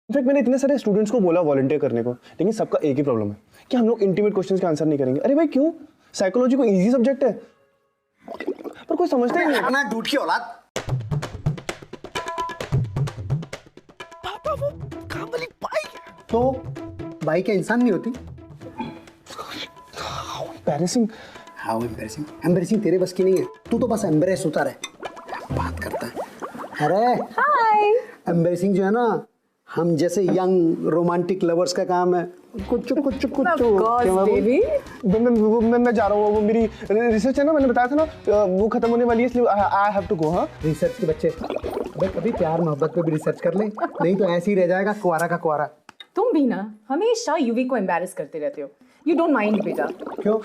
In fact मैंने इतने सारे स्टूडेंट्स को बोला वॉलंटियर करने को, लेकिन सबका एक ही प्रॉब्लम है कि हम लोग इंटीमेट क्वेश्चंस के आंसर नहीं करेंगे। अरे भाई क्यों? साइकोलॉजी को इजी सब्जेक्ट है, पर कोई समझता ही नहीं। अपना दूध की औलाद। पापा वो काम वाली बाइक तो बाइक क्या इंसान नहीं होती? एम्बैरेसिंग। How embarrassing? एम्बैरेसिंग तेरे बस की नहीं है, तू तो बस एम्बैरेस होता रहे, बात करता है। अरे हाय। एम्बैरेसिंग जो है ना, हम जैसे यंग रोमांटिक लवर्स का काम है। कुछ बेबी मैं जा रहा हूँ, वो मेरी रिसर्च है ना, मैंने बताया था ना, वो खत्म होने वाली है, इसलिए आई हैव टू गो। हाँ, रिसर्च के बच्चे अबे कभी प्यार मोहब्बत पे भी रिसर्च कर ले, नहीं तो ऐसे ही रह जाएगा कुआरा का कुआरा। तुम भी ना हमेशा यूवी को एम्बैरेस करते रहते हो। यू डोंट माइंड बेटा। क्यों?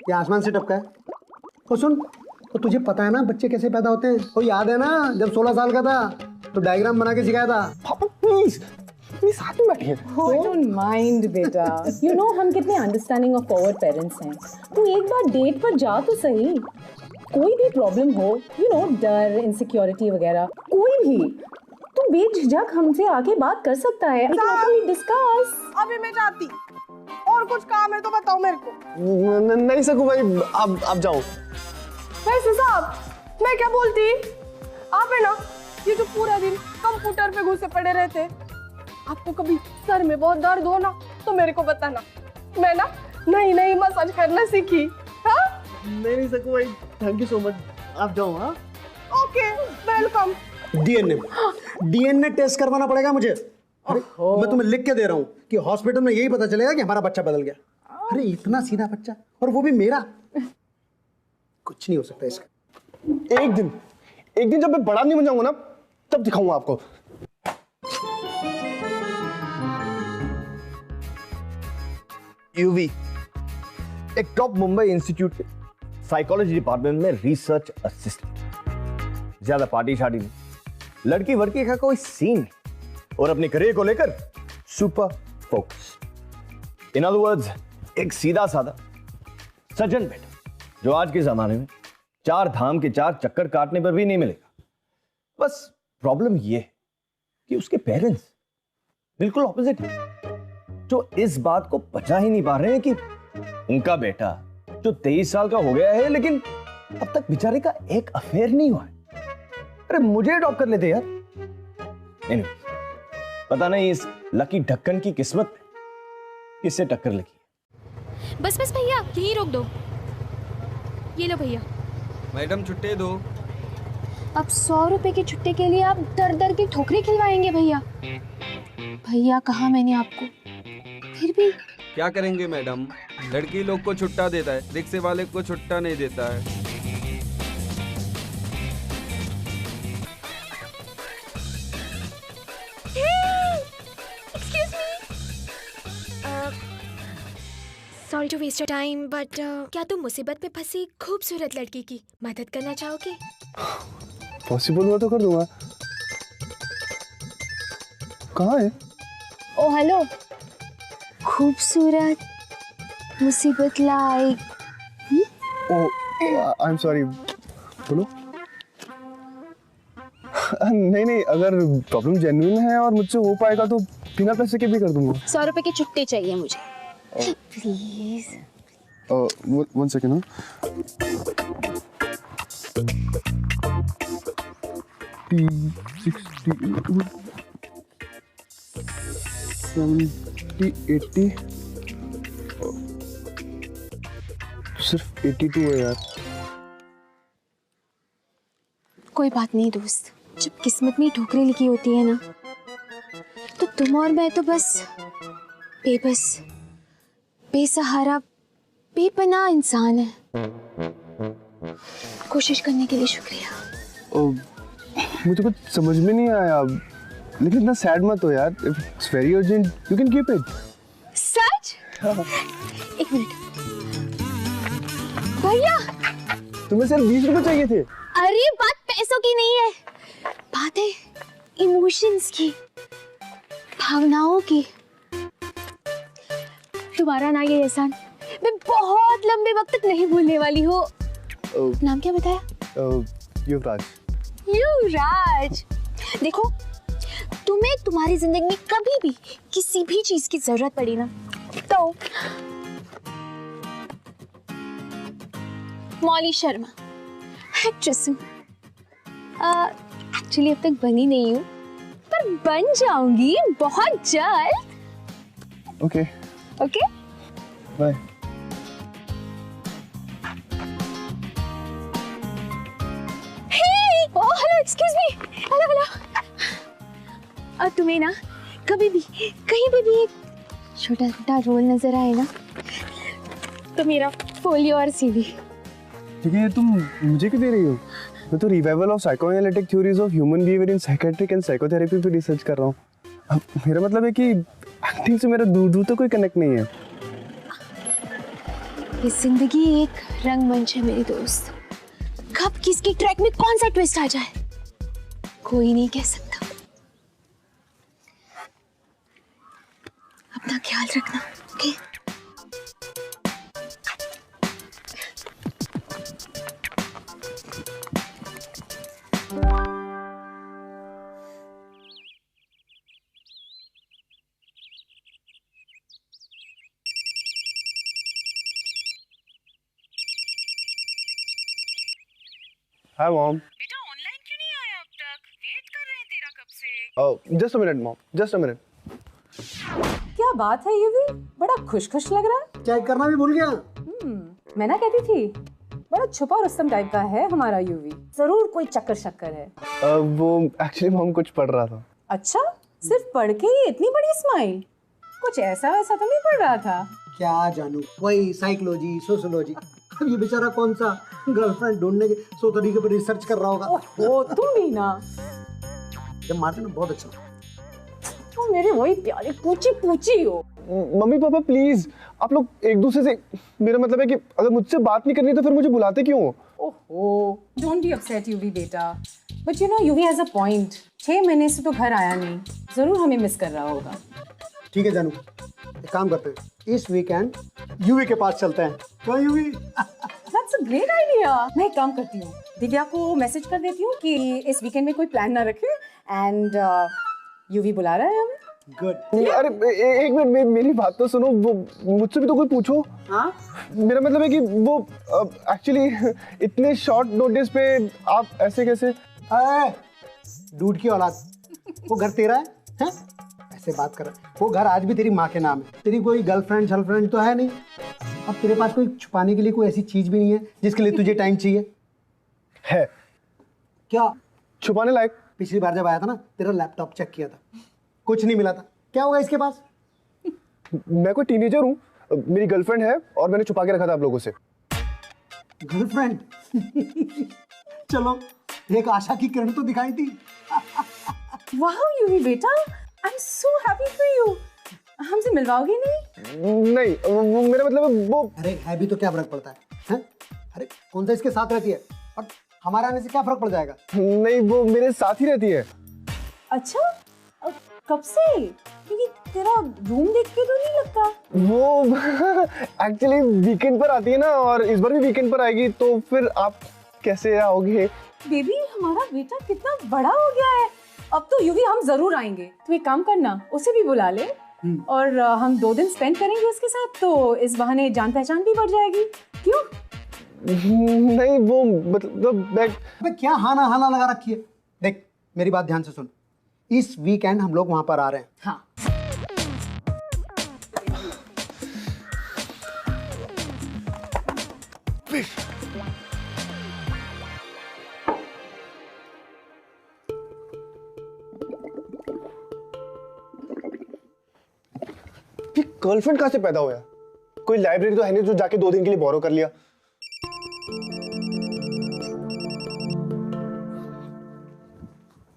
ये आसमान से टपका है? तो सुन, तो तुझे पता है ना बच्चे कैसे पैदा होते हैं? वो याद है ना जब 16 साल का था तो डायग्राम बना के सिखाया था। पापा प्लीज प्लीज साथ में बैठिए। डोंट माइंड बेटा। यू नो हम कितने अंडरस्टैंडिंग और फॉरवर्ड पेरेंट्स हैं। तू एक बार डेट पर जा तो सही। कोई भी प्रॉब्लम हो, यू नो डर, इनसिक्योरिटी वगैरह, कोई भी, तू बेझिझक हमसे आके बात कर सकता है। डिस्कस। अभी मैं जाती, और कुछ काम है तो बताओ मेरे को। नहीं सकूं भाई, आप जाओ। वैसे साहब मैं क्या बोलती, आप है ना ये जो पूरा दिन कंप्यूटर पे घुसे पड़े रहते, आपको कभी सर में बहुत दर्द हो ना तो मेरे को बताना, मैं ना नई नई मसाज करना सीखी। हाँ नहीं सकूं भाई, थैंक यू सो मच, आप जाओ। हाँ ओके वेलकम। डीएनए टेस्ट करवाना पड़ेगा मुझे। अरे मैं तुम्हें लिख के दे रहा हूँ कि हॉस्पिटल में यही पता चलेगा कि हमारा बच्चा बदल गया। अरे इतना सीधा बच्चा, और वो भी मेरा, कुछ नहीं हो सकता इसका। एक दिन जब मैं बड़ा नहीं बन जाऊंगा ना, तब दिखाऊंगा आपको। यूवी एक टॉप मुंबई इंस्टीट्यूट के साइकोलॉजी डिपार्टमेंट में रिसर्च असिस्टेंट। ज्यादा पार्टी शार्टी नहीं, लड़की वड़की का कोई सीन नहीं, और अपने करियर को लेकर super focus. In other words एक सीधा साधा सज्जन बेटा जो आज के जमाने में 4 धाम के 4 चक्कर काटने पर भी नहीं मिलेगा। बस प्रॉब्लम ये है कि उसके पेरेंट्स बिल्कुल ऑपोजिट है, जो इस बात को पचा ही नहीं पा रहे हैं कि उनका बेटा जो 23 साल का हो गया है, लेकिन अब तक बेचारे का एक अफेयर नहीं हुआ है। अरे मुझे अडॉप्ट कर लेते यार। Anyway, पता नहीं इस लकी ढक्कन की किस्मत में किससे टक्कर लगी है। बस भैया यहीं रोक दो। ये लो भैया। मैडम छुट्टे दो। अब 100 रुपए के छुट्टे के लिए आप दर दर की ठोकरें खिलवाएंगे भैया? भैया कहा मैंने आपको, फिर भी क्या करेंगे मैडम, लड़की लोग को छुट्टा देता है, रिक्शे वाले को छुट्टा नहीं देता है। Sorry to waste your time but क्या तुम मुसीबत में फंसी खूबसूरत लड़की की मदद करना चाहोगे? पॉसिबल हुआ तो कर दूंगा। कहाँ है? ओ हेलो, खूबसूरत मुसीबत लाइक। आई एम सॉरी, बोलो। नहीं, अगर प्रॉब्लम जेन्युइन है और मुझसे हो पाएगा तो बिना पैसे के भी कर दूंगा। 100 रुपए के छुट्टे चाहिए मुझे प्लीज। One second. सिर्फ 82 है यार। कोई बात नहीं दोस्त, जब किस्मत में ठोकरें लिखी होती है ना, तो तुम और मैं तो बस बेबस, बेसहारा, बेपनाह इंसान है। कोशिश करने के लिए शुक्रिया। मुझे कुछ समझ में नहीं आया, लेकिन इतना सैड मत हो यार। It's very urgent, you can keep it. सच? एक मिनट भैया, तुम्हें सिर्फ 20 रुपए चाहिए थे। अरे बात पैसों की नहीं है, बात है इमोशंस की, भावनाओं की। तुम्हारा ना ये एहसान मैं बहुत लंबे वक्त तक नहीं भूलने वाली हूँ। नाम क्या बताया? युवराज। युवराज, देखो तुम्हें तुम्हारी जिंदगी में कभी भी किसी भी चीज की जरूरत पड़ी ना, तो मौली शर्मा एक्ट्रेस हूँ। एक्चुअली अब तक बनी नहीं हूँ, पर बन जाऊंगी बहुत जल्द। Okay okay bye. Hello excuse me, hello hello. और तुम्हें ना कभी भी कहीं पे भी एक छोटा छोटा रोल नजर आए ना, तो मेरा फोलियो और सीवी। ठीक है, तुम मुझे क्यों दे रही हो? मैं तो revival of psychoanalytic theories of human behaviour in psychiatric and psychotherapy पे रिसर्च कर रहा हूँ। अब मेरा मतलब है कि एक्टिंग से मेरा दूर दूर तो कोई कनेक्ट नहीं है। ये जिंदगी एक रंगमंच है मेरे दोस्त, कब किसकी ट्रैक में कौन सा ट्विस्ट आ जाए कोई नहीं कह सकता। अपना ख्याल रखना, ओके? Hi mom. बेटा ऑनलाइन क्यों नहीं आया अब तक? वेट कर रहे हैं तेरा कब से। Just a minute mom, just a minute. क्या बात है यूवी, बड़ा खुश खुश लग रहा है। चेक करना भी भूल गया। मैं ना कहती थी, बड़ा छुपा रुस्तम टाइप का है हमारा यूवी, जरूर कोई चक्कर शक्कर है। वो एक्चुअली मॉम कुछ पढ़ रहा था। अच्छा, सिर्फ पढ़ के ही इतनी बड़ी स्माइल? कुछ ऐसा वैसा तो नहीं पढ़ रहा था? क्या जानू, वही साइकोलॉजी सोशियोलॉजी। अब ये बेचारा कौन सा गर्लफ्रेंड ढूंढने के सो तरीके पर रिसर्च कर रहा होगा। ओहो, तुम भी ना। जब मारते ना बहुत अच्छा। तुम मेरे वही प्यारे पूची पूची हो। मम्मी पापा प्लीज, आप लोग एक दूसरे से, मेरा मतलब है कि अगर मुझसे बात नहीं करनी तो फिर मुझे बुलाते क्यों हो? ओहो, डोंट बी अपसेट यूवी बेटा, but you know UV has a point. 6 महीने से तो घर आया नहीं, जरूर हमें मिस कर रहा होगा। ठीक है जानू, एक काम करते हैं, इस वीकेंड यूवी के पास चलते हैं। क्यों UV? That's a great idea. मैं एक काम करती हूँ, दिव्या को मैसेज कर देती हूँ कि इस वीकेंड में कोई प्लान ना रखे, एंड यूवी बुला रहा है हमें। गुड। अरे एक मिनट, मेरी बात तो सुनो, वो मुझसे भी तो कोई पूछो। हाँ? मेरा मतलब है कि वो एक्चुअली इतने शॉर्ट नोटिस पे आप ऐसे कैसे? डूड की औलाद, वो घर तेरा है? हैं? ऐसे बात कर रहा है। वो घर आज भी तेरी माँ के नाम है। तेरी कोई गर्लफ्रेंड तो है नहीं। अब तेरे पास कोई छुपाने के लिए कोई ऐसी चीज भी नहीं है जिसके लिए तुझे टाइम चाहिए? है क्या छुपाने लायक? पिछली बार जब आया था ना, तेरा लैपटॉप चेक किया था, कुछ नहीं मिला था। क्या होगा इसके पास? मैं कोई टीनेजर हूँ, मेरी गर्लफ्रेंड है और मैंने छुपा के रखा था आप लोगों से। गर्लफ्रेंड? चलो, एक आशा की किरण तो दिखाई थी। वाह यूवी बेटा, I am so happy for you. हमसे मिलवाओगे नहीं? नहीं, वो मेरा मतलब है वो। अरे है भी तो क्या फर्क पड़ता है, हैं? अरे कौन सा इसके साथ रहती है और हमारे आने से क्या फर्क पड़ जाएगा? नहीं, वो मेरे साथ ही रहती है। अच्छा, कब से? क्योंकि तेरा रूम देख के तो नहीं लगता। वो एक्चुअली वीकेंड पर आती है ना, और इस बार भी वीकेंड पर आएगी, तो फिर आप कैसे आओगे? बेबी, हमारा बेटा कितना बड़ा हो गया है, अब तो यूवी हम जरूर आएंगे। तू एक काम करना, उसे भी बुला ले और हम 2 दिन स्पेंड करेंगे उसके साथ, तो इस बहाने जान पहचान भी बढ़ जाएगी। क्यों? नहीं, वो मतलब अबे क्या हाना हाना लगा रखी है? देख मेरी बात ध्यान से सुन, इस वीकेंड हम लोग वहां पर आ रहे हैं। हाँ। गर्लफ्रेंड कहाँ से पैदा हुआ? कोई लाइब्रेरी तो है नहीं जो जाके 2 दिन के लिए बोरो कर लिया।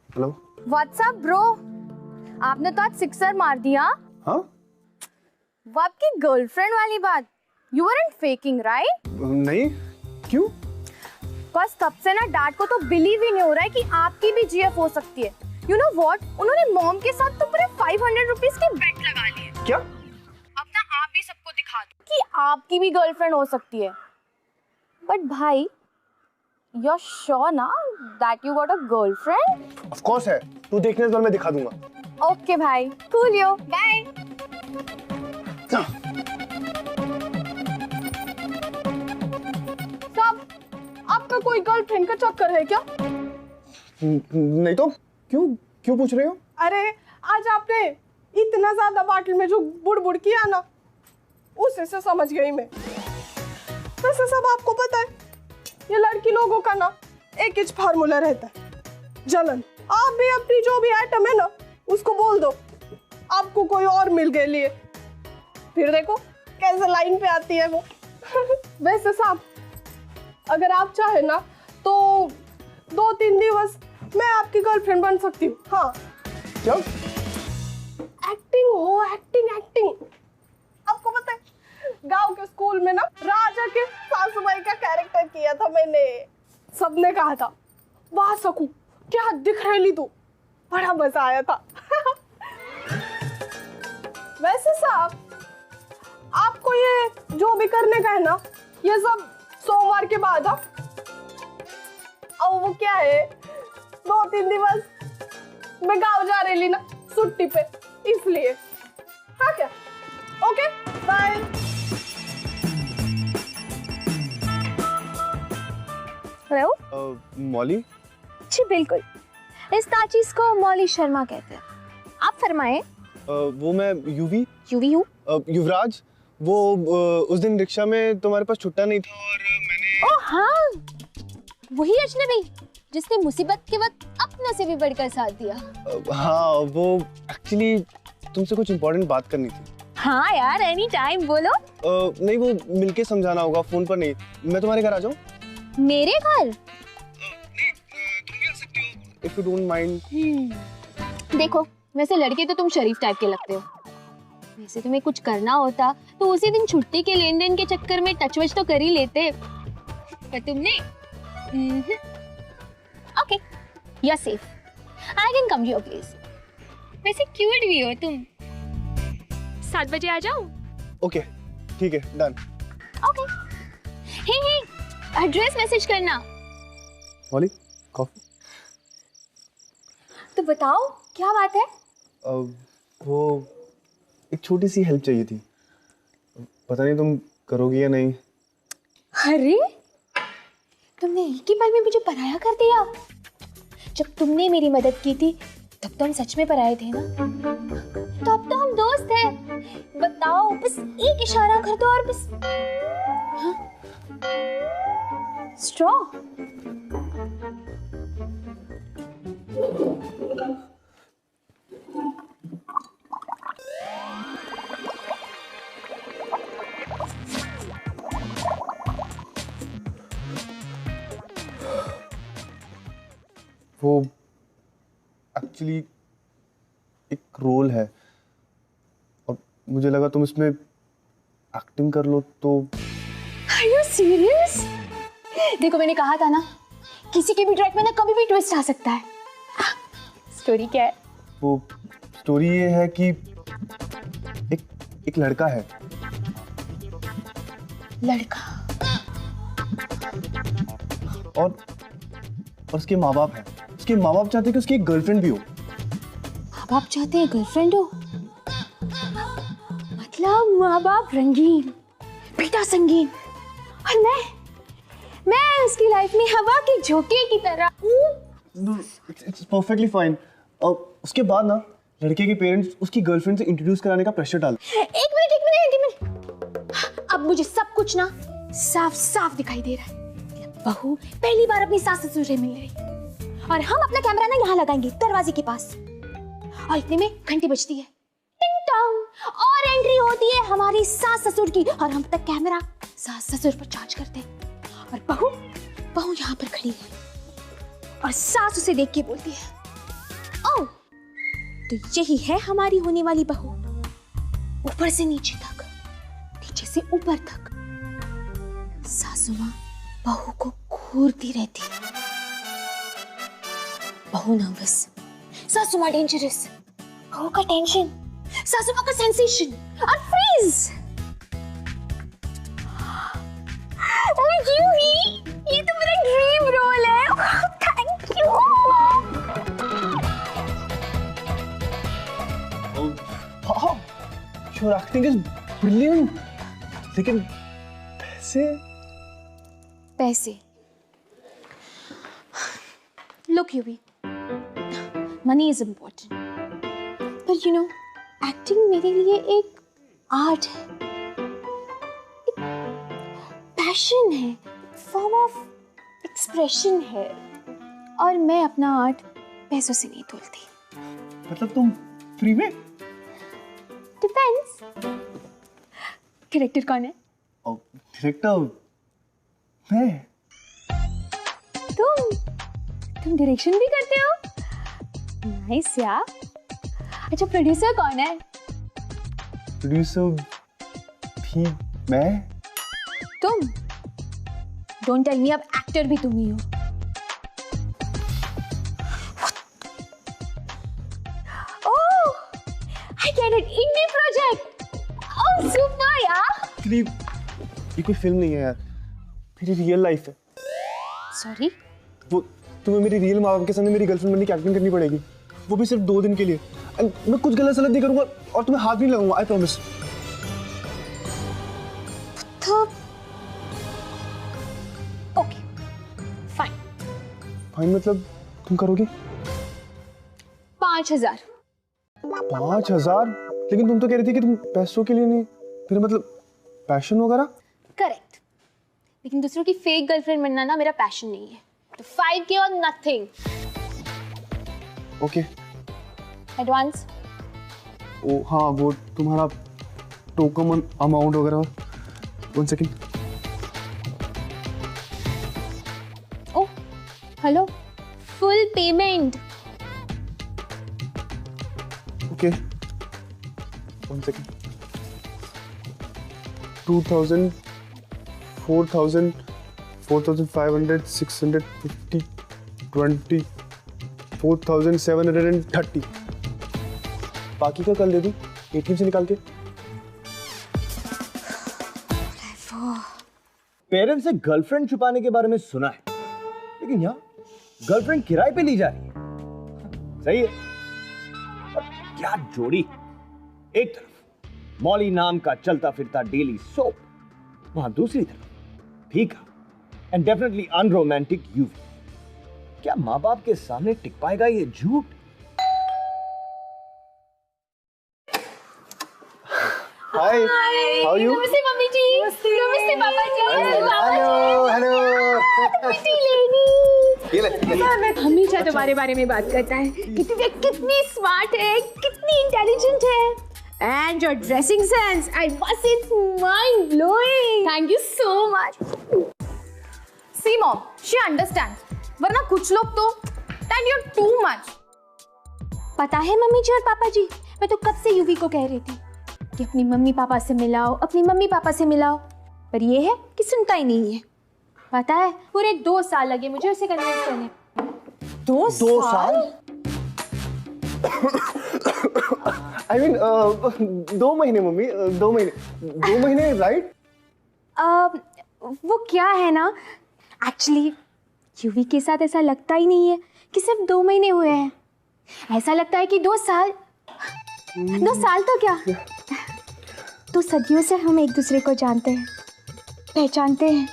हेलो, व्हाट्सअप ब्रो, आपने तो आज सिक्सर मार दिया। हाँ? वो आपकी गर्लफ्रेंड वाली बात, यू weren't faking, right? नहीं, क्यों? बस तब से ना डैड को तो बिलीव ही नहीं हो रहा है कि आपकी भी जीएफ हो सकती है। यू नो व्हाट, उन्होंने मॉम के साथ तो पूरे 500 रुपीस की बेट लगा ली है। क्या? अब ना आप भी सबको दिखा दो कि आपकी भी गर्लफ्रेंड हो सकती है। बट भाई, You're sure ना that you got a girlfriend? Of course है, तू देखने तो मैं दिखा दूंगा। Okay भाई, cool yo, bye. साहब, आपका कोई गर्लफ्रेंड का चक्कर है क्या? नहीं तो क्यों पूछ रहे हो? अरे आज आपने इतना ज्यादा बाटल में जो बुड़ किया ना, उसे से समझ गई मैं। वैसे सब आपको पता है, ये लड़की लोगों का ना एक ही फार्मूला रहता है, जलन। आप भी अपनी जो भी एटम है ना, उसको बोल दो आपको कोई और मिल गए लिए, फिर देखो कैसे लाइन पे आती है वो। वैसे साहब, अगर आप चाहे ना तो 2-3 दिवस मैं आपकी गर्लफ्रेंड बन सकती हूँ। हाँ, क्या? एक्टिंग हो, एक्टिंग। आपको पता है, गांव के स्कूल में ना राजा के सासुमाई का कैरेक्टर किया था मैंने। सबने कहा था, वाह सकू क्या दिख रही तू, बड़ा मजा आया था। वैसे साहब, आपको ये जो भी करने का है ना, ये सब सोमवार के बाद। और वो क्या है, 2-3 दिवस मैं गांव जा रही ना छुट्टी पे, इसलिए। हाँ क्या? Okay, bye. हेलो? मौली? जी बिल्कुल, इस नाचीज को मौली शर्मा कहते हैं। आप फरमाएं। वो मैं यूवी हूँ। युवराज, वो उस दिन रिक्शा में तुम्हारे पास छुट्टा नहीं था और मैंने। ओह हाँ, वही अजनबी जिसने मुसीबत के वक्त अपनों से भी बढ़कर साथ दिया। हाँ, वो एक्चुअली तुमसे कुछ इम्पोर्टेंट बात करनी थी। हाँ यार, एनी टाइम बोलो। नहीं, वो मिलके समझाना होगा, फोन पर नहीं। मैं तुम्हारे घर आ जाऊँ? मेरे घर? नहीं, तुम भी आ सकती हो, if you don't mind। देखो, वैसे लड़के तो तुम शरीफ टाइप के लगते हो। वैसे तुम्हें कुछ करना होता तो उसी दिन छुट्टी के लेन देन के चक्कर में टच वच तो कर ही लेते, पर तुमने। Okay, you are safe, I can come to your place. वैसे क्यूट भी हो तुम। 7 बजे आ जाओ। ओके, ठीक है, डन। ओके। हे, एड्रेस मैसेज करना। मौली, कॉफी? तो बताओ क्या बात है? वो एक छोटी सी हेल्प चाहिए थी, पता नहीं तुम करोगी या नहीं। अरे, तुमने एक ही पल में मुझे पराया कर दिया। जब तुमने मेरी मदद की थी तब तो हम सच में पराए थे ना, तो अब तो हम दोस्त हैं। बताओ, बस एक इशारा कर दो और बस। हाँ? स्ट्रॉ? वो एक्चुअली एक रोल है और मुझे लगा तुम इसमें एक्टिंग कर लो तो। Are you serious? देखो, मैंने कहा था ना, किसी के भी ट्रैक में ना कभी भी ट्विस्ट आ सकता है। स्टोरी क्या है? वो स्टोरी ये है कि एक लड़का है। लड़का? और उसके माँ बाप हैं। उसके माँ बाप चाहते हैं कि उसकी एक गर्लफ्रेंड भी हो। माँ बाप चाहते हैं गर्लफ्रेंड हो? मतलब माँ बाप रंगीन, बेटा संगीन, और मैं उसकी लाइफ में हवा के झोंके की तरह हूँ। It's perfectly fine. उसके बाद ना लड़के के पेरेंट्स उसकी गर्लफ्रेंड से इंट्रोड्यूस कराने का प्रेशर डाल। एक मिनट। अब मुझे सब कुछ ना साफ साफ दिखाई दे रहा है। बहू पहली बार अपनी सास ससुर से मिल रही और हम अपना कैमरा ना यहाँ लगाएंगे दरवाजे के पास, और इतने में घंटी बजती है, टिंग टोंग, और एंट्री होती है हमारी सास ससुर की, और हम तक कैमरा सास ससुर पर चार्ज करते हैं, और बहू यहाँ पर खड़ी है और सास उसे देख के बोलती है, ओह तो यही है हमारी होने वाली बहू। ऊपर से नीचे तक, नीचे से ऊपर तक सासू माँ बहू को घूरती रहती है। बहू नर्वस, सासू माँ डेंजरस, बहू का टेंशन, सासू माँ का सेंसेशन और फ्रीज। और यूं ही ये तो मेरा ड्रीम रोल है। Thank you. हाँ, योर एक्टिंग इज ब्रिलियंट। लेकिन पैसे? पैसे? Look, Yuvi, money is important, but you know, acting मेरे लिए एक आर्ट है, एक पैशन है, फॉर्म ऑफ एक्सप्रेशन है, और मैं अपना आर्ट पैसों से नहीं तोलती। मतलब तुम फ्री में? डिपेंड्स। कैरेक्टर कौन है? डायरेक्टर मैं। तुम डायरेक्शन भी करते हो? नाइस यार। अच्छा, प्रोड्यूसर कौन है? प्रोड्यूसर भी मैं। तुम? डोंट टेल मी, अब एक्टर भी तुम ही हो। Oh, I get it, indie project. Oh super यार। एक्चुअली ये कोई फिल्म नहीं है यार, मेरी रियल लाइफ है। सॉरी? वो तुम्हें मेरी रियल माँ बाप के सामने मेरी गर्लफ्रेंड बनने की एक्टिंग करनी पड़ेगी, वो भी सिर्फ 2 दिन के लिए। एंड मैं कुछ गलत सलत नहीं करूंगा और तुम्हें हाथ नहीं लगाऊंगा, I promise. Okay fine. Fine मतलब तुम करोगे? 5000। 5000? लेकिन तुम तो कह रही थी कि तुम पैसों के लिए नहीं, फिर मतलब पैशन वगैरह? करेक्ट, लेकिन दूसरों की फेक गर्लफ्रेंड बनना ना मेरा पैशन नहीं है। तो 5K और नथिंग। ओके। एडवांस? ओ हाँ, वो तुम्हारा टोकन अमाउंट वगैरह। 1 second. Oh hello, full payment. Okay 1 second. 2000, 4000, 4500, 650, 20, 4730। बाकी का कल दे दूं ATM से निकाल के। पेरेंट्स से गर्लफ्रेंड छुपाने के बारे में सुना है, लेकिन यहाँ गर्लफ्रेंड किराए पे ली जा रही है। सही है। और क्या जोड़ी। एक तरफ मॉली नाम का चलता फिरता डेली सोप, वहां दूसरी तरफ फीका एंड डेफिनेटली अनरोमांटिक यूवी। क्या माँ बाप के सामने टिक पाएगा ये झूठ? हाय, हाउ यू? नमस्ते मम्मी जी। नमस्ते पापा जी। Hello hello. ये ले। हमेशा तुम्हारे बारे में बात करता है कि तू कितनी स्मार्ट है, कितनी इंटेलिजेंट है, and your dressing sense, I must say, it's mind blowing. Thank you so much. See mom, she understands, वरना कुछ लोग तो that you are too much. पता है मम्मी जी और पापा जी, मैं तो कब से यूवी को कह रही थी कि अपनी मम्मी पापा से मिलाओ, अपनी मम्मी पापा से मिलाओ, पर ये है कि सुनता ही नहीं है। पता है पूरे 2 साल लगे मुझे उसे कन्विंस करने। 2 साल? I mean, 2 महीने मम्मी, 2 महीने, 2 महीने राइट? वो क्या है ना, एक्चुअली यूवी के साथ ऐसा लगता ही नहीं है कि सिर्फ 2 महीने हुए हैं, ऐसा लगता है कि 2 साल। 2 साल तो क्या, 2 सदियों से हम एक दूसरे को जानते हैं, पहचानते हैं।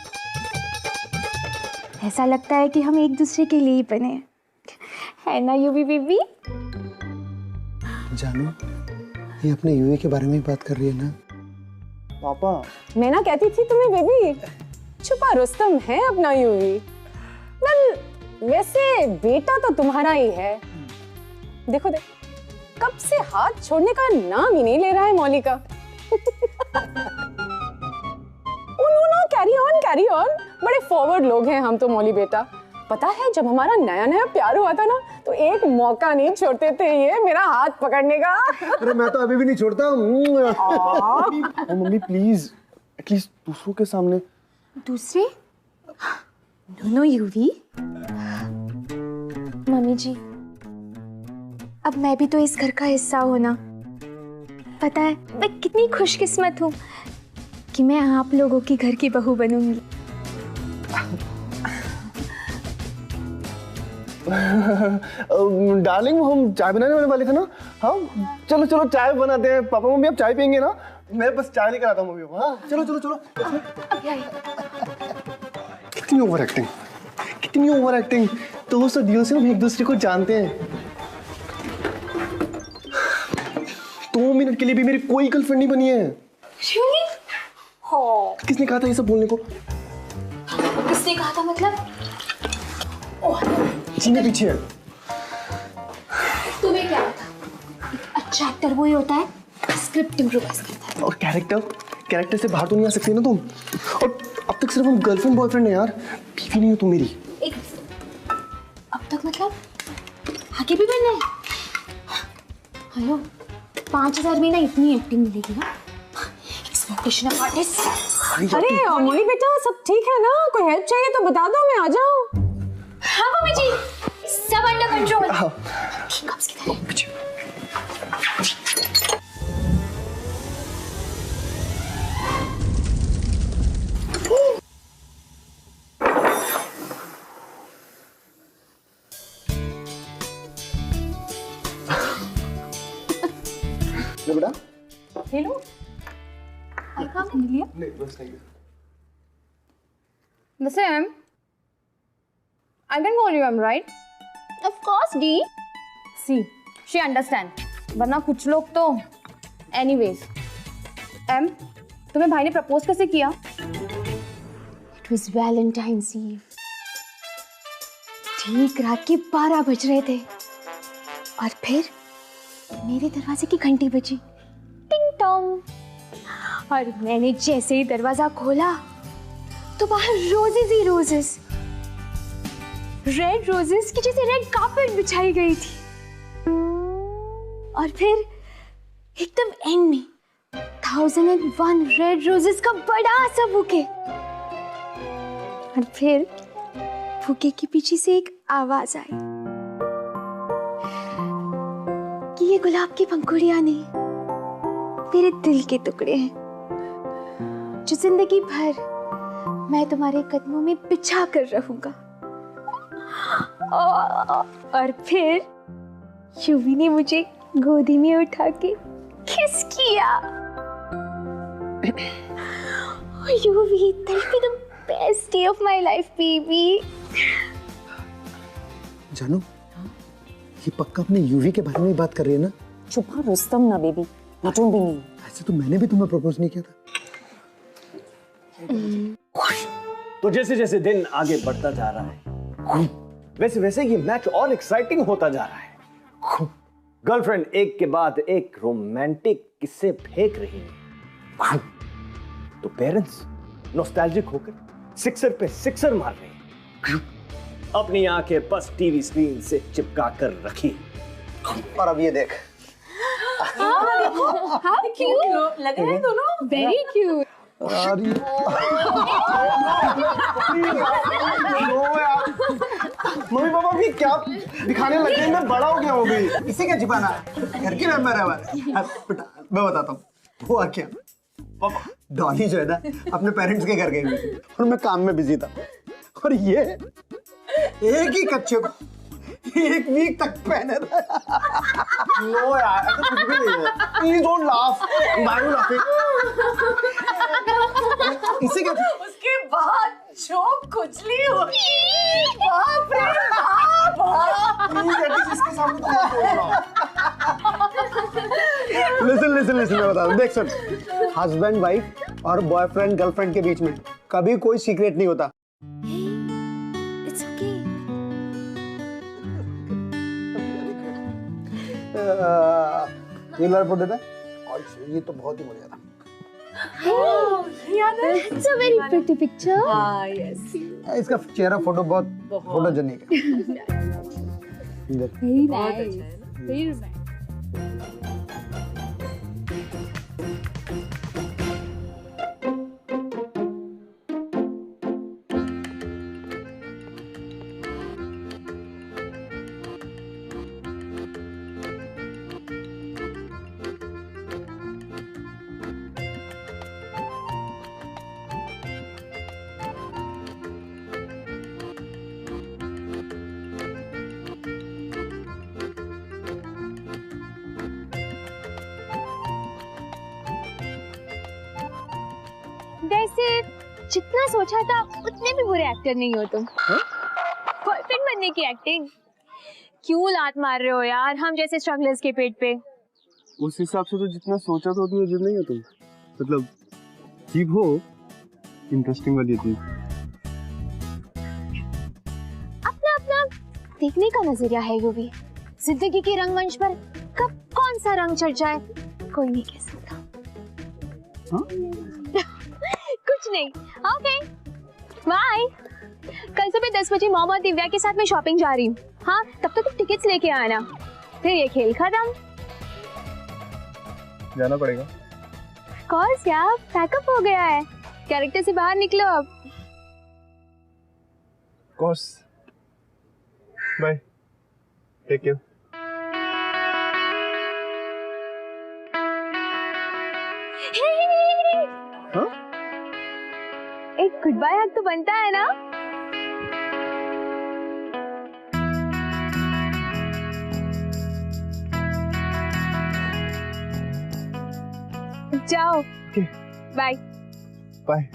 ऐसा लगता है कि हम एक दूसरे के लिए ही बने हैं, है ना यूवी बेबी? जानू, ये अपने यूवी के बारे में ही बात कर रही है ना? पापा, मैं ना कहती थी तुम्हें बेबी, छुपा रुस्तम है अपना यूवी। वेल वैसे बेटा तो तुम्हारा ही है। देखो देख, कब से हाथ छोड़ने का नाम ही नहीं ले रहा है मौली का। कैरी ऑन, बड़े फॉरवर्ड लोग हैं हम तो मौली बेटा। पता है जब हमारा नया नया प्यार हुआ था ना, तो एक मौका नहीं छोड़ते थे ये मेरा हाथ पकड़ने का। अरे मैं तो अभी भी नहीं छोड़ता। मम्मी प्लीज, एटलीस्ट दूसरों के सामने। दूसरे? No UV. मम्मी जी, अब मैं भी तो इस घर का हिस्सा हूं ना। पता है मैं कितनी खुशकिस्मत हूँ कि मैं आप लोगों की घर की बहू बनूंगी। डार्लिंग हम चाय बनाने वाले थे ना। हाँ चलो चलो चाय बनाते हैं। पापा मम्मी आप चाय पियेंगे ना? मैं बस चाय लेकर आता हूँ मम्मी। हाँ चलो चलो चलो। कितनी ओवर एक्टिंग, कितनी ओवर एक्टिंग। तो सदियों से हम एक दूसरे को जानते हैं। 2 मिनट के लिए भी मेरी कोई गर्लफ्रेंड नहीं बनी है। किसने कहा था ये सब बोलने को? किसने कहा था मतलब? जी मैं पीछे है। तुम्हें क्या पता? एक अच्छा एक्टर वही होता है स्क्रिप्ट इम्प्रोवाइज करता है। और कैरेक्टर से बाहर तो नहीं आ सकती ना तुम। और अब तक सिर्फ हम गर्लफ्रेंड बॉयफ्रेंड है यार, बीवी नहीं हो तुम मेरी। एक अब तक मतलब आगे भी बनना है? हेलो 5000 में ना इतनी एक्टिंग मिलेगी ना, एक्सपेक्टेशन ऑफ आर्टिस्ट। अरे मोनी बेटा सब ठीक है ना? कोई हेल्प चाहिए तो बता दो, मैं आ जाऊं। हाँ मम्मी जी सब अंडर कंट्रोल। बेटा हेलो आई काम मिल लिया। नहीं बस नहीं। Listen, I can call you M, right? Of course, D. See, she understand. वरना कुछ लोग तो anyways. M, तुम्हें भाई ने प्रपोज कैसे किया? It was Valentine's Eve. ठीक रात के 12 बज रहे थे और फिर मेरे दरवाजे की घंटी बजी, टिंग टोंग। और मैंने जैसे ही दरवाजा खोला तो बाहर रोजेस ही रोजेस, रेड रोजेस की जैसे रेड कार्पेट बिछाई गई थी। और फिर एकदम एंड में 1001 रेड रोजेस का बड़ा सा बुके। और फिर बुके के पीछे से एक आवाज आई कि ये गुलाब की पंखुड़ियां नहीं, तेरे दिल के टुकड़े हैं जो जिंदगी भर मैं तुम्हारे कदमों में बिछा कर रहूंगा। और फिर युवी ने मुझे गोदी में उठा के किस किया। युवी, that will be the best day of my life, baby. जानू ये पक्का अपने यूवी के बारे में बात कर रही है ना? चुप हाँ रुस्तम ना बेबी, नटून भी नहीं। ऐसे तो मैंने भी तुम्हें प्रपोज नहीं किया था। तो जैसे जैसे दिन आगे बढ़ता जा रहा है वैसे वैसे ये मैच और एक्साइटिंग होता जा रहा है। गर्लफ्रेंड एक के बाद एक रोमांटिक किस्से फेंक रही है, तो पेरेंट्स नॉस्टैल्जिक होकर सिक्सर पे सिक्सर मार रहे हैं। अपनी आंखें बस टीवी स्क्रीन से चिपका कर रखी। और अब ये देख। How cute लग रहे हैं दोनों। Very cute. मम्मी पापा भी क्या दिखाने लगे हैं? मैं बड़ा हो गया हूँ अभी। इसी का छिपाना घर की मेंबर है हमारे। बेटा मैं बताता हूँ हुआ क्या। पापा डॉली जो है ना अपने पेरेंट्स के घर गई हुई थी और मैं काम में बिजी था। और ये एक ही कच्चे को 1 वीक तक पहने रहा। नो यार ऐसा कुछ भी नहीं है। Please don't laugh. I am laughing. इसी के उसके बाद जो खुजली हुई, बाप रे बाप। प्लीज एटलीस्ट इसके सामने तो मत बोल रहा। लिसन मैं बता दूं। देख सुन, हस्बैंड वाइफ और बॉयफ्रेंड गर्लफ्रेंड के बीच में कभी कोई सीक्रेट नहीं होता। It's okay. ये लड़ फोटो था और ये तो बहुत ही बढ़िया था। It's a very pretty picture. इसका चेहरा फोटो बहुत फोटोजेनिक है। Very nice. Very nice. जितना सोचा था उतने भी बुरे एक्टर नहीं हो तुम। बॉयफ्रेंड बनने की एक्टिंग क्यों लात मार रहे हो यार हम जैसे स्ट्रगलर्स के पेट पे। उस हिसाब से तो जितना सोचा था उतनी अजीब नहीं हो तुम। मतलब अजीब हो, इंटरेस्टिंग वाली अजीब। अपना अपना देखने का नजरिया है यूवी। जिंदगी के रंगमंच पर कब कौन सा रंग चढ़ जाए कोई नहीं कह सकता। कुछ नहीं। Okay bye. कल सुबह 10 बजे मॉम और दिव्या के साथ मैं शॉपिंग जा रही हूँ। हाँ तब तक तुम टिकट्स लेके आना, फिर ये खेल खत्म। जाना पड़ेगा। कॉल्स यार पैकअप हो गया है, कैरेक्टर से बाहर निकलो अब। Course bye, take care. हाँ? एक गुड बाय हग तो बनता है ना। जाओ बाय बाय।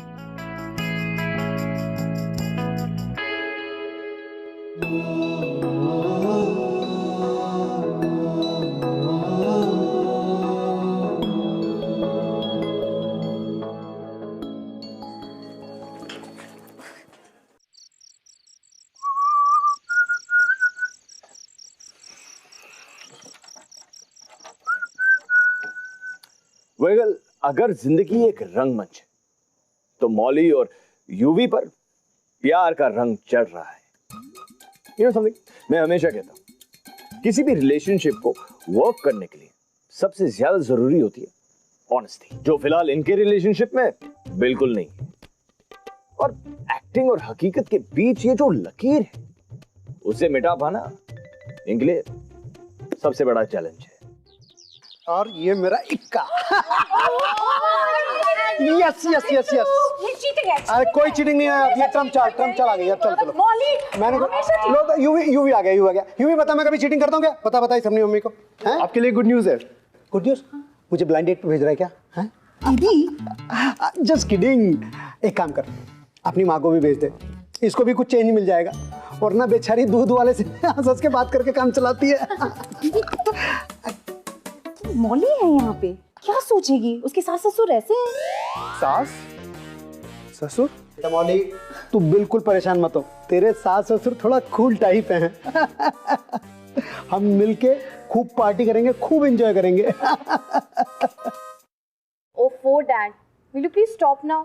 वेल, अगर जिंदगी एक रंगमंच है तो मौली और यूवी पर प्यार का रंग चढ़ रहा है। यू नो समथिंग, मैं हमेशा कहता हूं किसी भी रिलेशनशिप को वर्क करने के लिए सबसे ज्यादा जरूरी होती है ऑनेस्टी, जो फिलहाल इनके रिलेशनशिप में बिल्कुल नहीं है। और एक्टिंग और हकीकत के बीच ये जो लकीर है उसे मिटा पाना इनके लिए सबसे बड़ा चैलेंज है। और ये मेरा इक्का। Yes yes yes yes. ये चीटिंग है। अरे कोई चीटिंग नहीं है, ये ट्रम्प चाल आ गई। अब चलो चलो मौली मैंने लो यूवी आ गया यूवी बता मैं कभी चीटिंग करता हूँ क्या? बता इस अपनी मम्मी को। हैं आपके लिए गुड न्यूज़ है। Good news? मुझे ब्लाइंड डेट पे भेज रहा है क्या? हैं दीदी जस्ट किडिंग। एक काम कर, अपनी माँ को भी भेज दे, इसको भी कुछ चेंज मिल जाएगा। वरना बेचारी दूध वाले से हंस के बात करके काम चलाती है। मौली है यहाँ पे, क्या सोचेगी? उसके सास ससुर ऐसे हैं। सास ससुर? मौली तू बिल्कुल परेशान मत हो, तेरे सास ससुर थोड़ा कूल टाइप हैं। हम मिलके खूब पार्टी करेंगे, खूब एंजॉय करेंगे। ओफो dad, will you please stop now?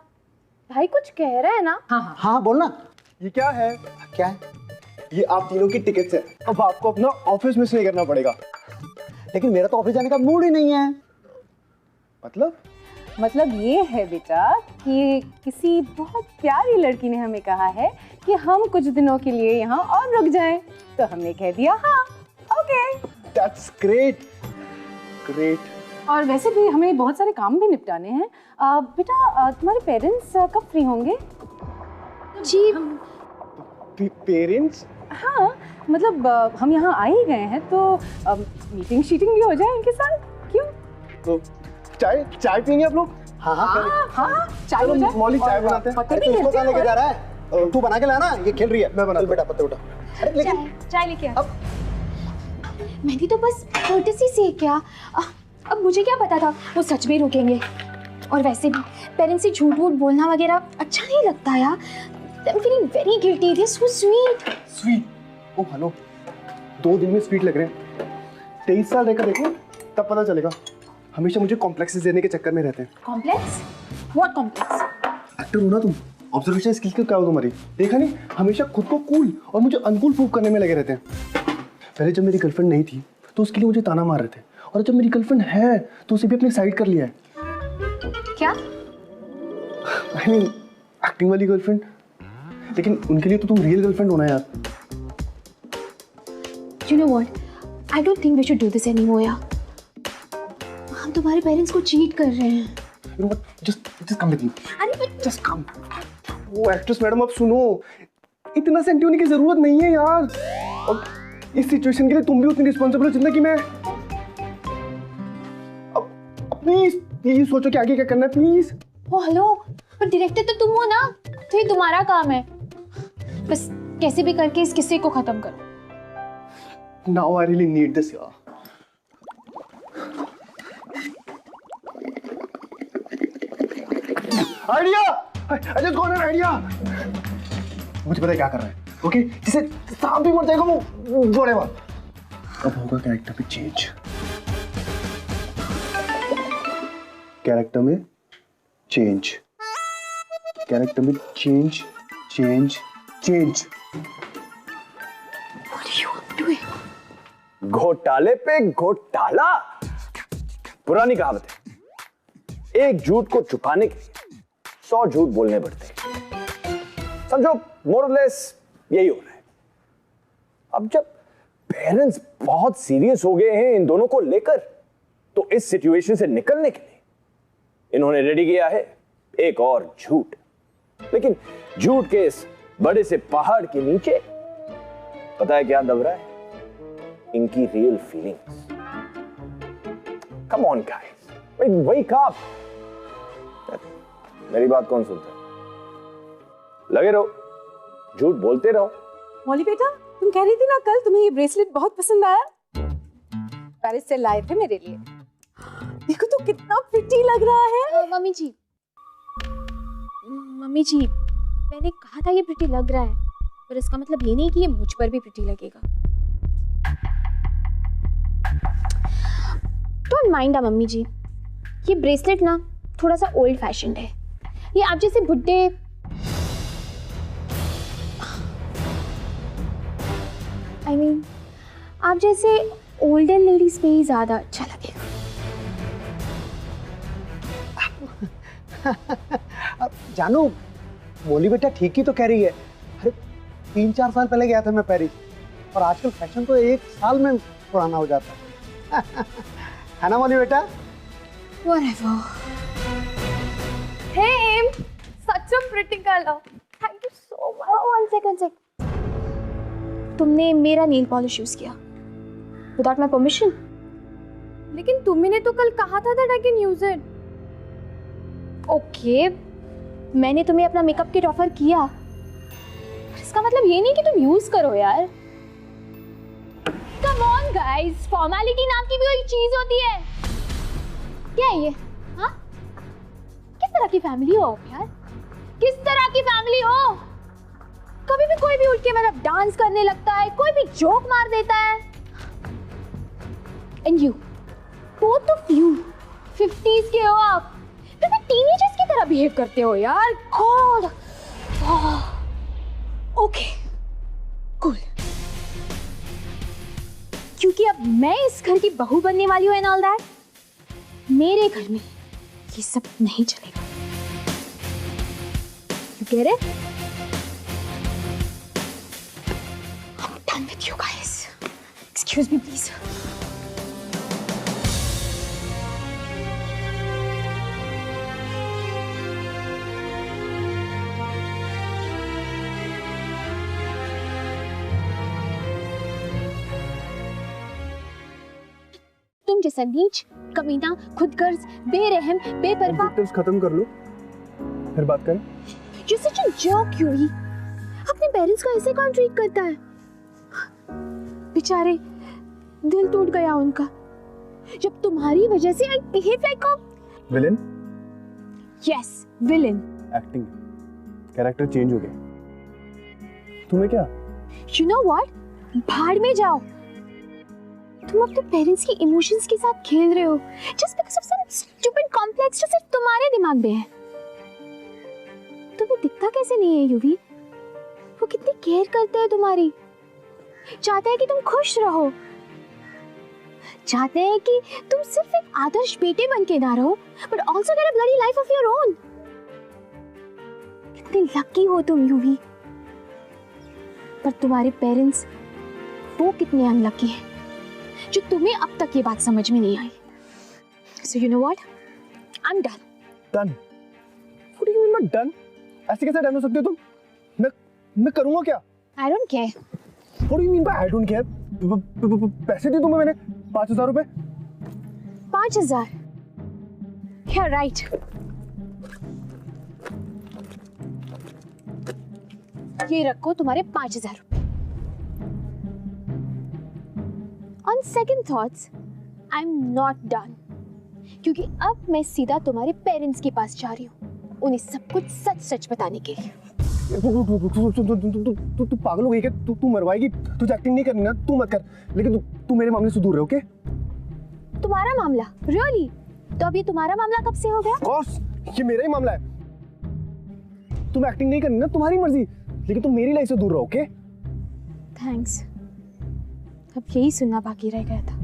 भाई कुछ कह रहा है ना? हाँ बोलना। ये क्या है? क्या है? ये आप तीनों की टिकट्स है। अब आपको अपना ऑफिस मिस नहीं करना पड़ेगा। लेकिन मेरा तो ऑफिस जाने का मूड ही नहीं है। मतलब ये है बेटा कि किसी बहुत प्यारी लड़की ने हमें कहा है कि हम कुछ दिनों के लिए यहाँ और रुक जाएं, तो हमने कह दिया हाँ ओके। That's great great. और वैसे भी हमें बहुत सारे काम भी निपटाने हैं। बेटा तुम्हारे पेरेंट्स कब फ्री होंगे? जी पेरेंट्स? हाँ मतलब हम यहाँ आ ही गए हैं तो मीटिंग शीटिंग भी हो जाए इनके साथ, क्यों? तो चाय पीएंगे आप लोग? हाँ चाय हो जाए। मौली चाय बनाते हैं। पत्ते भी इसको खेलते कहाँ लेके हैं। जा रहा है? तू बना के लाना, ये खेल रही है। मैं बना बेटा पत्ते उठा। अरे लेकिन चाय लेके आ। मैंने तो बस courtesy से क्या, अब मुझे क्या पता था वो सच में रुकेंगे। और वैसे भी पेरेंट्स से झूठ वूठ बोलना वगैरह अच्छा नहीं लगता यार। I'm feeling very guilty. They're so sweet. Sweet? Oh hello, 2 दिन में स्वीट लग रहे हैं। 23 साल रहकर देखो तब पता चलेगा। हमेशा मुझे कॉम्प्लेक्सेस देने के चक्कर में रहते हैं। Complex? What complex? एक्टर हो ना तुम, ऑब्जर्वेशन स्किल क्या हो तुम्हारी? देखा नहीं, हमेशा खुद को कूल और मुझे अनकूल प्रूव करने में लगे रहते हैं। पहले जब मेरी गर्लफ्रेंड नहीं थी तो उसके लिए मुझे ताना मार रहे थे, और जब मेरी गर्लफ्रेंड है तो उसे भी अपनी साइड कर लिया है। क्या? I mean, एक्टिंग वाली गर्लफ्रेंड। लेकिन उनके लिए तो तुम रियल गर्लफ्रेंड होना यार। You know what? I don't think we should do this anymore यार। हम तुम्हारे पेरेंट्स को चीट कर रहे हैं। You know what? Just come with me. अरे but Just come. वो एक्ट्रेस मैडम अब सुनो, इतना सेंटी होने की जरूरत नहीं है यार। और इस सिचुएशन के लिए तुम भी उतनी रिस्पॉन्सिबल हो जितना कि मैं। अब प्लीज सोचो कि आगे क्या करना है प्लीज। ओ हेलो, पर डायरेक्टर तो तुम हो ना, तो ये तुम्हारा काम है। बस कैसे भी करके इस किस्से को खत्म करो। Now I really need this yaar. Idea! I just got an idea. मुझे पता है क्या कर रहा है, ओके? जिसे सांप भी मर जाएगा वो whatever. अब होगा कैरेक्टर पे चेंज। कैरेक्टर में चेंज। कैरेक्टर में change, change, change. What are you up to? घोटाले पे घोटाला। पुरानी कहावत है, एक झूठ को छुपाने के लिए 100 झूठ बोलने पड़ते हैं। समझो मोरलेस यही हो रहा है। अब जब पेरेंट्स बहुत सीरियस हो गए हैं इन दोनों को लेकर, तो इस सिचुएशन से निकलने के लिए इन्होंने रेडी किया है एक और झूठ। लेकिन झूठ के इस बड़े से पहाड़ के नीचे पता है क्या दब रहा है? इनकी real feelings. Come on guys, wake up. मेरी बात कौन सुनता है? लगे रहो, झूठ बोलते रहो। मौली बेटा, तुम कह रही थी ना कल तुम्हें ये ब्रेसलेट बहुत पसंद आया, पेरिस से लाए थे मेरे लिए। देखो तो कितना प्रिटी लग रहा है। मम्मी जी, मम्मी जी, मैंने कहा था ये प्रिटी लग रहा है, पर इसका मतलब ये नहीं कि ये मुझ पर भी प्रिटी लगेगा। डोंट माइंड मम्मी जी, ये ब्रेसलेट ना थोड़ा सा ओल्ड फैशन्ड है। ये आप जैसे बुड्ढे आप जैसे ओल्डर लेडीज पे ही ज्यादा अच्छा लगेगा। जानू, मोली बेटा ठीक ही तो कह रही है। अरे 3-4 साल पहले गया था मैं पेरिस, और आजकल फैशन तो 1 साल में पुराना हो जाता है ना मोली बेटा? Whatever. Hey, Aim, such a pretty color. Thank you so much. Oh, one second. तुमने मेरा नेल पॉलिश यूज किया without my permission? लेकिन तुम्ही ने तो कल कहा था that I can use it. Okay, मैंने तुम्हें अपना मेकअप किट ऑफर किया, इसका मतलब ये नहीं कि तुम यूज करो यार। कम ऑन गाइस, फॉर्मेलिटी नाम की भी कोई चीज होती है क्या है ये? हाँ, किस तरह की फैमिली हो आप यार? किस तरह की फैमिली हो? कभी भी कोई भी उठ के मतलब डांस करने लगता है, कोई भी जोक मार देता है। And you, both of you 50s के हो आप, फिर भी टीनेजर्स की तरह बिहेव करते हो यार। गॉड। Okay, cool. क्योंकि अब मैं इस घर की बहू बनने वाली हूँ एंड ऑल दैट, मेरे घर में ये सब नहीं चलेगा। You get it? I'm done with you guys. Excuse me, please. तुम जैसा नीच, कमीना, खुदगर्ज, बेरहम, बेपरवाह। एडजेक्टिव्स खत्म कर लो, फिर बात करें। You're such a jerk, UV. अपने पेरेंट्स को ऐसे कौन ट्रीट करता है? बेचारे, दिल टूट गया उनका जब तुम्हारी वजह से I behave like a villain. Yes, villain. Acting, character change हो गया। तुम्हें क्या? You know what? भाड़ में जाओ। तुम अपने पेरेंट्स की इमोशंस के साथ खेल रहे हो just because of some stupid complex जो सिर्फ तुम्हारे दिमाग में है। तुम्हें दिखता कैसे नहीं है यूवी? वो कितनी केयर करते हैं तुम्हारी, चाहते हैं कि तुम खुश रहो, चाहते हैं कि तुम सिर्फ एक आदर्श बेटे बन के ना रहो but also get a bloody life of your own। कितने लकी हो तुम यूवी, पर तुम्हारे पेरेंट्स वो कितने अनलकी हैं जो तुम्हें अब तक ये बात समझ में नहीं आई। So you know what? I'm done. Done? What do you mean by done? ऐसे कैसे डन हो सकते हो तुम? मैं करूँगा क्या? I don't care. What do you mean by I don't care? पैसे दिए तुम्हें मैंने 5,000 रुपए। 5,000? Yeah, right. ये रखो तुम्हारे 5,000 रुपए। On second thoughts I am not done, क्योंकि अब मैं सीधा तुम्हारे पेरेंट्स के पास जा रही हूँ, उन्हें सब कुछ सच सच बताने के लिए। तू पागल हो गई क्या? तू मरवाएगी? तुझे एक्टिंग नहीं करनी ना, तू मत कर, लेकिन तू मेरे मामले से दूर रहे, ओके? तुम्हारा मामला? रियली? तो अब ये तुम्हारा मामला कब से हो गया? कोर्स ये मेरा ही मामला है। तुम एक्टिंग नहीं करनी ना, तुम्हारी मर्जी, लेकिन तुम मेरी लाइफ से दूर रहो, ओके? थैंक्स। अब यही सुनना बाकी रह गया था।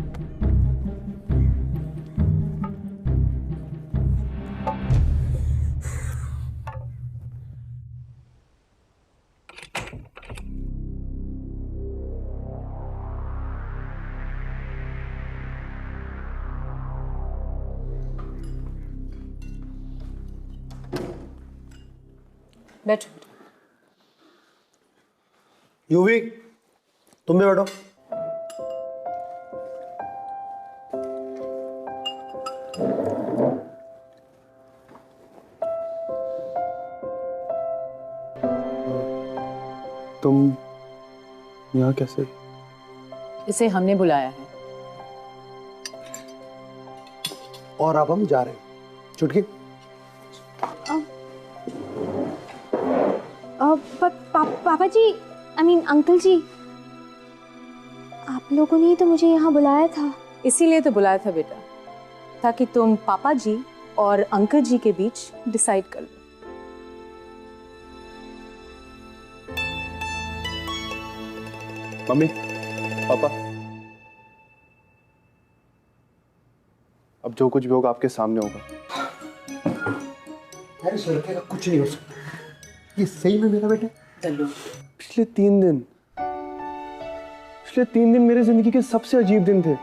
बैठो। यूवी, तुम भी बैठो। तुम यहाँ कैसे? इसे हमने बुलाया है। और अब हम जा रहे हैं। चुटकी। पापा जी, आई मीन अंकल जी, आप लोगों ने तो मुझे यहाँ बुलाया था। इसीलिए तो बुलाया था बेटा, ताकि तुम पापा जी और अंकल जी के बीच डिसाइड कर लो। मम्मी, पापा, अब जो कुछ भी होगा आपके सामने होगा। अरे इस लड़के का कुछ नहीं हो सकता। ये सही में मेरा बेटा? पिछले 3 दिन मेरे जिंदगी के सबसे अजीब दिन थे।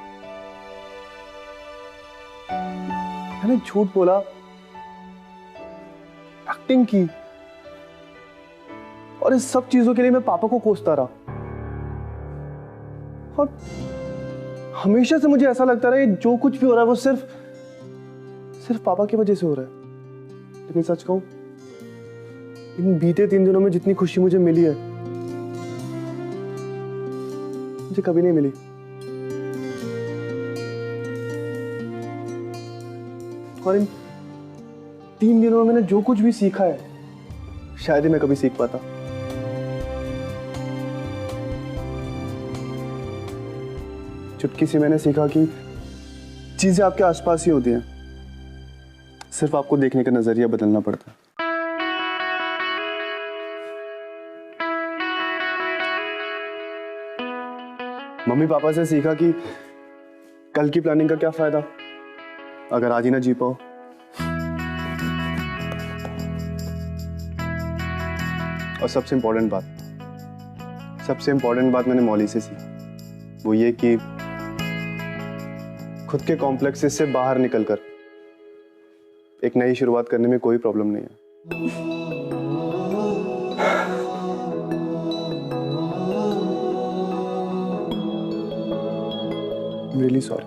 मैंने झूठ बोला, एक्टिंग की, और इस सब चीजों के लिए मैं पापा को कोसता रहा। और हमेशा से मुझे ऐसा लगता रहा है जो कुछ भी हो रहा है वो सिर्फ पापा की वजह से हो रहा है। लेकिन सच कहूं, इन बीते 3 दिनों में जितनी खुशी मुझे मिली है, मुझे कभी नहीं मिली। और इन 3 दिनों में मैंने जो कुछ भी सीखा है, शायद ही मैं कभी सीख पाता। चुटकी से मैंने सीखा कि चीजें आपके आसपास ही होती हैं, सिर्फ आपको देखने का नजरिया बदलना पड़ता है। मम्मी पापा से सीखा कि कल की प्लानिंग का क्या फायदा अगर आज ही ना जी पाओ। और सबसे इंपॉर्टेंट बात मैंने मौली से सीखी, वो ये कि खुद के कॉम्प्लेक्सेस से बाहर निकलकर एक नई शुरुआत करने में कोई प्रॉब्लम नहीं है। I'm really sorry.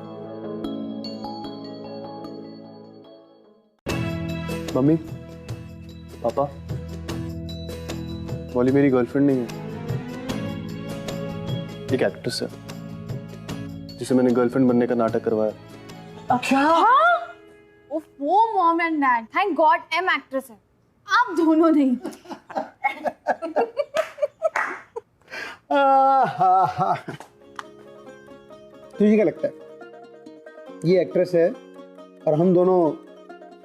मम्मी, पापा, मौली मेरी गर्लफ्रेंड नहीं है, एक एक्ट्रेस है जिसे मैंने गर्लफ्रेंड बनने का नाटक करवाया। क्या? वो mom and dad, thank god am actress है, आप दोनों नहीं। तुझे क्या लगता है ये एक्ट्रेस है और हम दोनों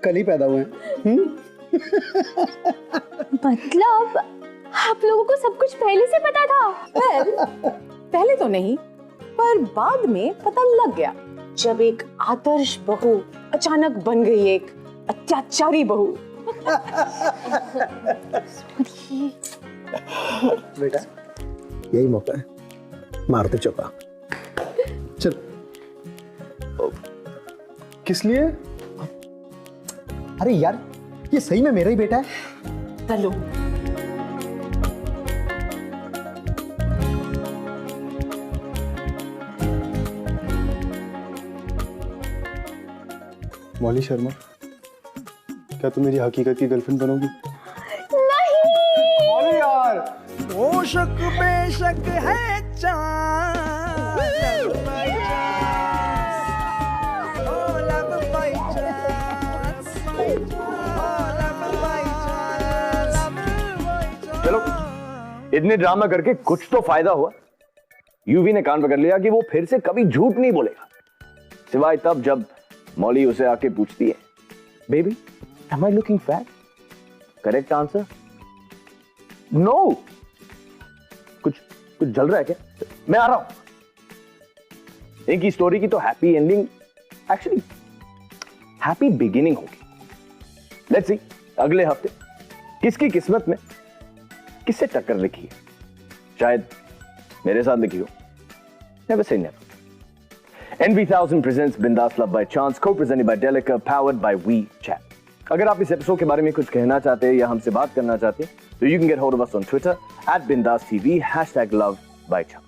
कल ही पैदा हुए हैं? मतलब आप लोगों को सब कुछ पहले से पता था? पहले तो नहीं, पर बाद में पता लग गया, जब एक आदर्श बहू अचानक बन गई एक अत्याचारी बहू। बेटा, यही मौका है, मारते चौका। चल। किस लिए? अरे यार, ये सही में मेरा ही बेटा है। चलो। मौली शर्मा, क्या तुम मेरी हकीकत की गर्लफ्रेंड बनोगी? नहीं। मौली यार, ओ शक बेशक है chance, love by chance, oh love by chance, oh love by chance, love by chance। चलो, इतने ड्रामा करके कुछ तो फायदा हुआ। यूवी ने कान पकड़ लिया कि वो फिर से कभी झूठ नहीं बोलेगा, सिवाय तब जब मॉली उसे आके पूछती है, baby am I looking fat? Correct answer no. कुछ जल रहा है क्या? मैं आ रहा हूं। इनकी स्टोरी की तो happy ending, actually happy beginning होगी। लेट्स सी अगले हफ्ते किसकी किस्मत में किससे टक्कर लिखी है। शायद मेरे साथ लिखी हो। Never say never. NV1000 presents Bindas Love by Chance, co-presented by Delica, powered by WeChat. अगर आप इस एपिसोड के बारे में कुछ कहना चाहते हैं या हमसे बात करना चाहते हैं तो you can get hold of us on Twitter @BindasTV #LoveByChance.